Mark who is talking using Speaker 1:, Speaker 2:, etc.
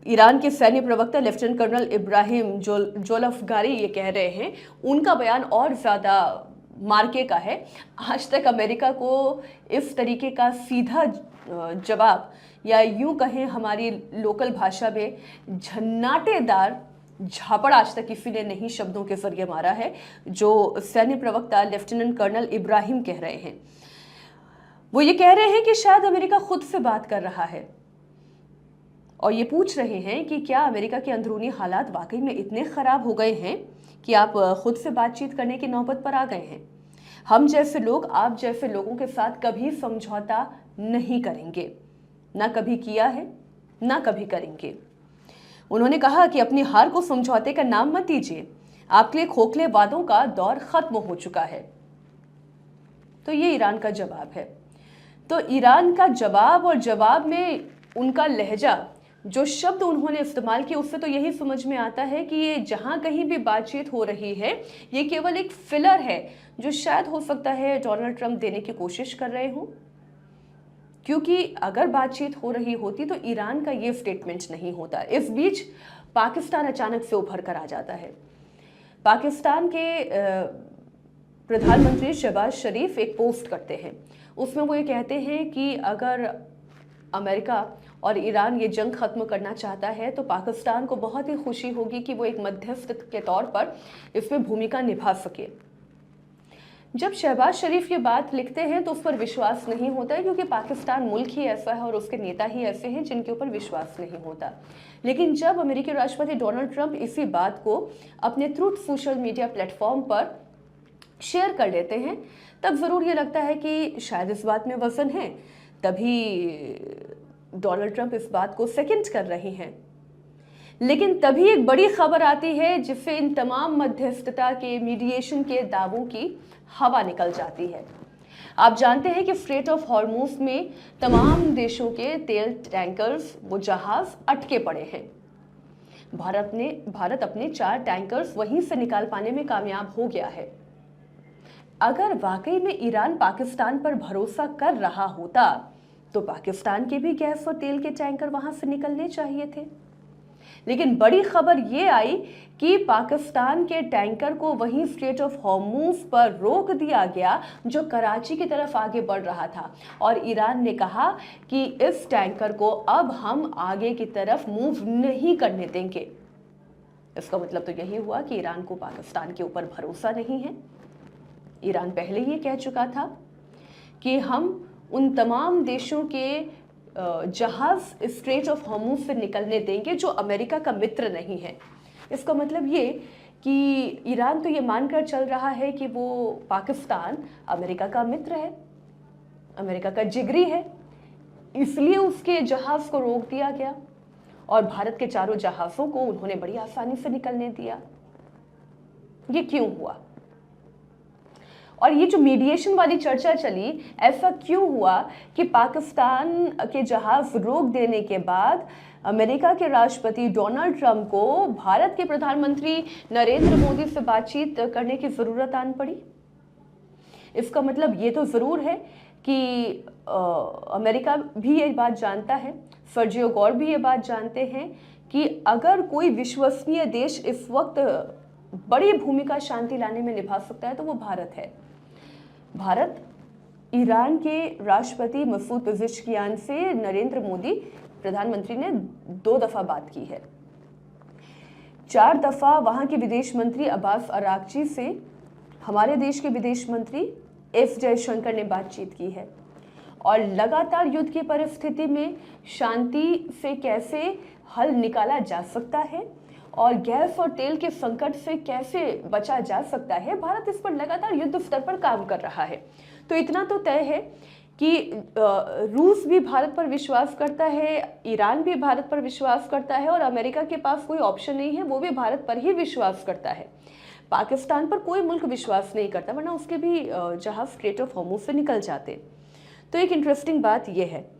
Speaker 1: Iran के सैन्य प्रवक्ता लेफ्टिनेंट कर्नल इब्राहिम जोल्फगारी ये कह रहे हैं, उनका बयान और ज़्यादा मार्के का है। आज तक अमेरिका को इस तरीके का सीधा जवाब, या यूं कहें हमारी लोकल भाषा में झन्नाटेदार झापड़, आज तक किसी ने नहीं शब्दों के जरिए मारा है, जो सैन्य प्रवक्ता लेफ्टिनेंट कर्नल इब्राहिम कह रहे हैं। वो ये कह रहे हैं कि शायद अमेरिका खुद से बात कर रहा है और ये पूछ रहे हैं कि क्या अमेरिका के अंदरूनी हालात वाकई में इतने खराब हो गए हैं कि आप खुद से बातचीत करने की नौबत पर आ गए हैं। हम जैसे लोग आप जैसे लोगों के साथ कभी समझौता नहीं करेंगे, ना कभी किया है ना कभी करेंगे। उन्होंने कहा कि अपनी हार को समझौते का नाम मत दीजिए, आपके लिए खोखले वादों का दौर खत्म हो चुका है। तो ये ईरान का जवाब है। तो ईरान का जवाब, और जवाब में उनका लहजा, जो शब्द उन्होंने इस्तेमाल किए, उससे तो यही समझ में आता है कि ये जहां कहीं भी बातचीत हो रही है, ये केवल एक फिलर है जो शायद हो सकता है डोनाल्ड ट्रंप देने की कोशिश कर रहे हों। क्योंकि अगर बातचीत हो रही होती तो ईरान का ये स्टेटमेंट नहीं होता। इस बीच पाकिस्तान अचानक से उभर कर आ जाता है। पाकिस्तान के प्रधानमंत्री शहबाज शरीफ एक पोस्ट करते हैं, उसमें वो ये कहते हैं कि अगर अमेरिका और ईरान ये जंग खत्म करना चाहता है तो पाकिस्तान को बहुत ही खुशी होगी कि वो एक मध्यस्थ के तौर पर इसमें भूमिका निभा सके। जब शहबाज शरीफ ये बात लिखते हैं तो उस पर विश्वास नहीं होता है, क्योंकि पाकिस्तान मुल्क ही ऐसा है और उसके नेता ही ऐसे हैं जिनके ऊपर विश्वास नहीं होता। लेकिन जब अमेरिकी राष्ट्रपति डोनाल्ड ट्रंप इसी बात को अपने ट्रूथ सोशल मीडिया प्लेटफॉर्म पर शेयर कर लेते हैं, तब ज़रूर ये लगता है कि शायद इस बात में वजन है, तभी डोनाल्ड ट्रंप इस बात को सेकंड कर रहे हैं। लेकिन तभी एक बड़ी खबर आती है जिससे इन तमाम मध्यस्थता के, मीडिएशन के दावों की हवा निकल जाती है। आप जानते हैं कि स्ट्रेट ऑफ हॉर्मुज में तमाम देशों के तेल टैंकर्स, वो जहाज अटके पड़े हैं। भारत अपने 4 टैंकर्स वहीं से निकाल पाने में कामयाब हो गया है। अगर वाकई में ईरान पाकिस्तान पर भरोसा कर रहा होता तो पाकिस्तान के भी गैस और तेल के टैंकर वहां से निकलने चाहिए थे। लेकिन बड़ी खबर ये आई कि पाकिस्तान के टैंकर को वहीं स्ट्रेट ऑफ हॉर्मुज पर रोक दिया गया जो कराची की तरफ आगे बढ़ रहा था, और ईरान ने कहा कि इस टैंकर को अब हम आगे की तरफ मूव नहीं करने देंगे। इसका मतलब तो यही हुआ कि ईरान को पाकिस्तान के ऊपर भरोसा नहीं है। ईरान पहले ये कह चुका था कि हम उन तमाम देशों के जहाज स्ट्रेट ऑफ हॉर्मुज से निकलने देंगे जो अमेरिका का मित्र नहीं है। इसका मतलब ये कि ईरान तो ये मानकर चल रहा है कि वो पाकिस्तान अमेरिका का मित्र है, अमेरिका का जिगरी है, इसलिए उसके जहाज को रोक दिया गया और भारत के चारों जहाज़ों को उन्होंने बड़ी आसानी से निकलने दिया। ये क्यों हुआ? और ये जो मीडिएशन वाली चर्चा चली, ऐसा क्यों हुआ कि पाकिस्तान के जहाज रोक देने के बाद अमेरिका के राष्ट्रपति डोनाल्ड ट्रंप को भारत के प्रधानमंत्री नरेंद्र मोदी से बातचीत करने की ज़रूरत आन पड़ी? इसका मतलब ये तो ज़रूर है कि अमेरिका भी ये बात जानता है, सर्जियो गौर भी ये बात जानते हैं कि अगर कोई विश्वसनीय देश इस वक्त बड़ी भूमिका शांति लाने में निभा सकता है तो वो भारत है। भारत ईरान के राष्ट्रपति मसूद पेज़ेश्कियान से नरेंद्र मोदी प्रधानमंत्री ने 2 दफ़ा बात की है। 4 दफ़ा वहाँ के विदेश मंत्री अब्बास अरागची से हमारे देश के विदेश मंत्री एस जयशंकर ने बातचीत की है। और लगातार युद्ध की परिस्थिति में शांति से कैसे हल निकाला जा सकता है और गैस और तेल के संकट से कैसे बचा जा सकता है, भारत इस पर लगातार युद्ध स्तर पर काम कर रहा है। तो इतना तो तय है कि रूस भी भारत पर विश्वास करता है, ईरान भी भारत पर विश्वास करता है और अमेरिका के पास कोई ऑप्शन नहीं है, वो भी भारत पर ही विश्वास करता है। पाकिस्तान पर कोई मुल्क विश्वास नहीं करता, वरना उसके भी जहाज स्ट्रेट ऑफ हॉर्मुज से निकल जाते। तो एक इंटरेस्टिंग बात यह है